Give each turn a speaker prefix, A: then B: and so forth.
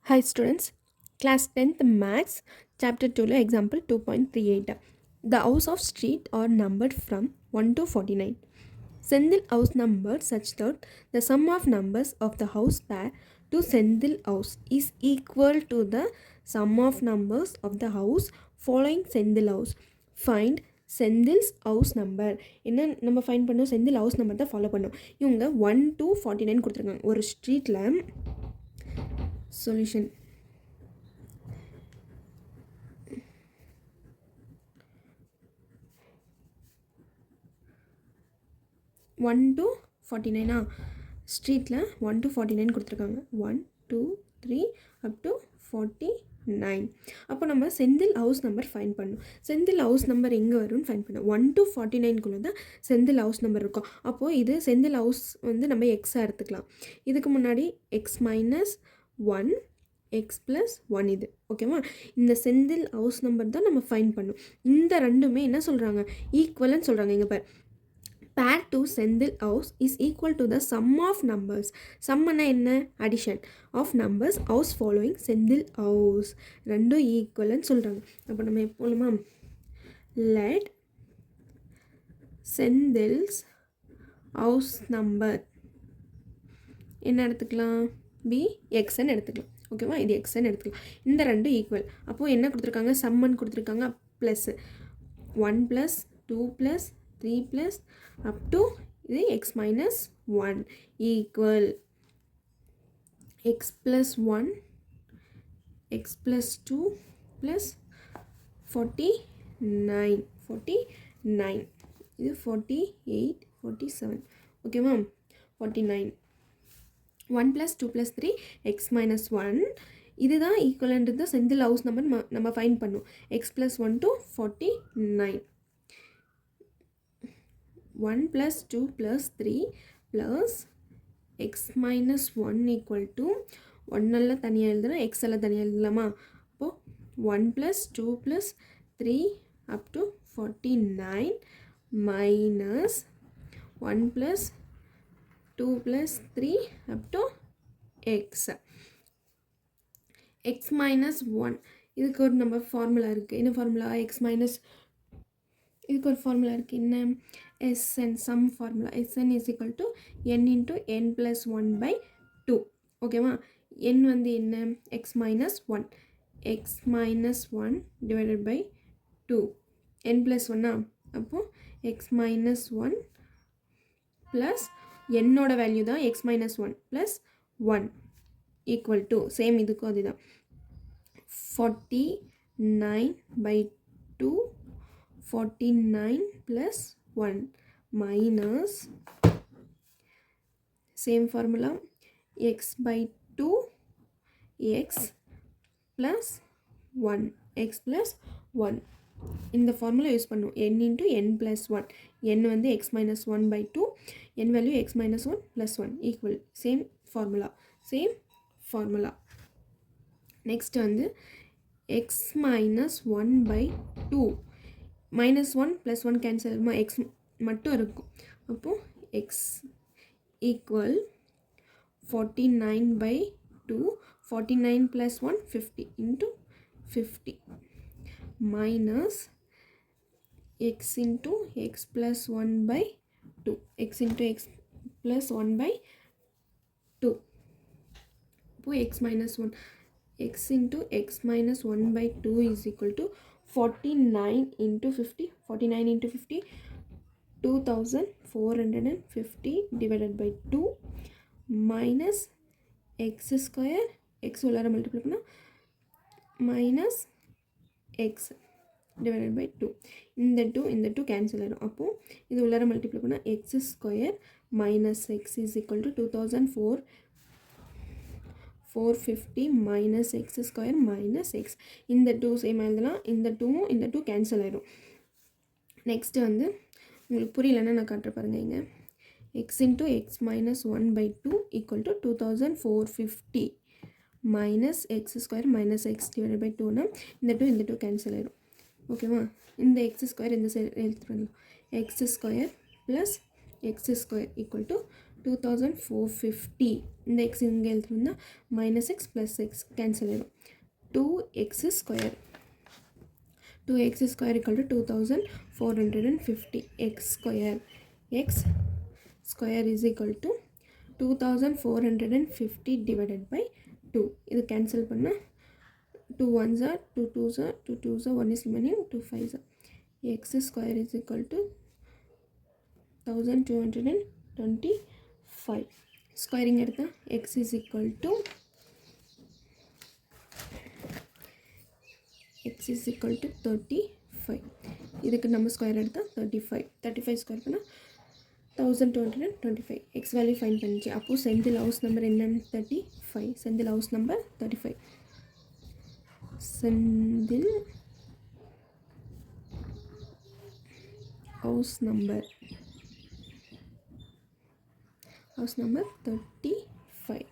A: Hi students, class 10th Maths, chapter 2, example 2.38. The house of street are numbered from 1 to 49. Sendil house numbered such that the sum of numbers of the house pair to Sendil house is equal to the sum of numbers of the house following Sendil house. Find Senthil's house number. என்ன நம்ம find பண்ணோம்? Senthil house number தான் follow பண்ணோம். இவங்க 1 to 49 கொடுத்துருக்காங்க. ஒரு ஸ்ட்ரீட்டில் solution 1 to 49 ஸ்ட்ரீட்டில் 1 to 49 கொடுத்துருக்காங்க. 1 2 3 அப் டு 49. அப்போ நம்ம செந்தில் ஹவுஸ் நம்பர் ஃபைண்ட் பண்ணணும். செந்தில் ஹவுஸ் நம்பர் எங்கே வரும்னு ஃபைண்ட் பண்ணணும். 1 to 49குள்ளே தான் செந்தில் ஹவுஸ் நம்பர் இருக்கும். அப்போது இது செந்தில் ஹவுஸ் வந்து நம்ம எக்ஸாக எடுத்துக்கலாம். இதுக்கு முன்னாடி எக்ஸ் மைனஸ் 1 எக்ஸ் ப்ளஸ் 1 இது ஓகேவா. இந்த செந்தில் ஹவுஸ் நம்பர் தான் நம்ம ஃபைண்ட் பண்ணணும். இந்த ரெண்டுமே என்ன சொல்கிறாங்க? ஈக்குவல்னு சொல்கிறாங்க. இங்கே பார், pair to Senthil house is equal to the sum of numbers. சம்மனா என்ன? addition of numbers house following Senthil house. ரெண்டும் ஈக்குவல்னு சொல்கிறாங்க. அப்போ நம்ம எப்போலுமா let செந்தில்ஸ் house number என்ன எடுத்துக்கலாம்? பி எக்ஸ்ன்னு எடுத்துக்கலாம். ஓகேவா, இது எக்ஸ்ன்னு எடுத்துக்கலாம். இந்த ரெண்டும் ஈக்குவல். அப்போது என்ன கொடுத்துருக்காங்க? சம்மன் கொடுத்துருக்காங்க. Plus 1 plus 2 plus 3 plus up to இது X minus 1 equal X plus 1 X plus 2 plus 49 இது 48 47 ஓகேவா. 49 1 ப்ளஸ் 2 ப்ளஸ் 3 எக்ஸ் மைனஸ் 1 இதுதான் ஈக்குவல்ன்றது செந்தில் ஹவுஸ் நம்பர் நம்ம ஃபைண்ட் பண்ணும். X plus 1 to 49 1 plus 2 plus 3 plus x minus 1 equal to 1 எல்லாம் தனியாக எழுதுனா x எல்லாம் தனியாக எழுதலாமா? அப்போது 1 plus 2 plus 3 up to 49 minus 1 plus 2 plus 3 up to x. x minus 1 இதுக்கு ஒரு நம்ம ஃபார்முலா இருக்குது. என்ன ஃபார்முலா? x minus இதுக்கு ஒரு ஃபார்முலா இருக்குது. என்ன? Sn sum formula. Sn is equal to n into n plus 1 by 2. ஓகேவா. n வந்து என்ன? x minus 1 x minus 1 divided by 2 n plus 1 அப்போது x minus 1 plus n ஓட வேல்யூ தான் x minus 1 plus 1 equal to same இதுக்கும் அதுதான் 49 by 2 49 plus 1 minus same formula x by 2 x plus 1 x plus 1 இந்த formula use பண்ணும். n into n plus 1 n வந்து x minus 1 by 2 n value x minus 1 plus 1 equal same formula. next வந்து x minus 1 by 2 minus 1 plus 1 cancel ஆகுமா? x மட்டும் இருக்கும். அப்போது x equal 49 by 2 49 plus 1 50 into 50 minus x into x plus 1 by 2 x into x plus 1 by 2 அப்போது x minus 1 x into x minus 1 by 2 is equal to 49 into 50 49 into 50 2450 divided by 2 minus x square x உள்ளார multiply பண்ணால் minus x divided by 2 இந்த 2 cancel ஆகிடும். அப்போது இது உள்ளார multiply பண்ணால் x square minus x is equal to 2450 minus x square minus x இந்த 2 same எழுதலாம். இந்த 2வும் இந்த 2 கேன்சல் ஆகிடும். நெக்ஸ்ட்டு வந்து உங்களுக்கு புரியலன்னா நான் காட்டுற பாருங்கள். இங்கே x into x minus 1 by 2 equal to 2450 minus x square minus x divided by 2னா இந்த 2 கேன்சல் ஆகிடும். ஓகேவா. இந்த x ஸ்கொயர் இந்த சைடு எடுத்துகிட்டு வரலாம். x square plus x square equal to 2450. இந்த எக்ஸ் இங்கே எழுதுனா minus X plus X cancel ஆகிடும். 2x square 2x square equal to 2450. x square is equal to 2450 divided by 2. இது cancel பண்ண 2 1s are 2 2s are 2 2s are 1 is remaining 2 5s are. x square is equal to 1225. Squaring எடுத்தா x is equal to x is equal to 35. இதுக்கு நம்ம square எடுத்தா 35 square பண்ணால் 1225. X value fine பண்ணிச்சு. அப்போது Senthil house number என்ன? 35. Senthil house number 35. Senthil house number 35.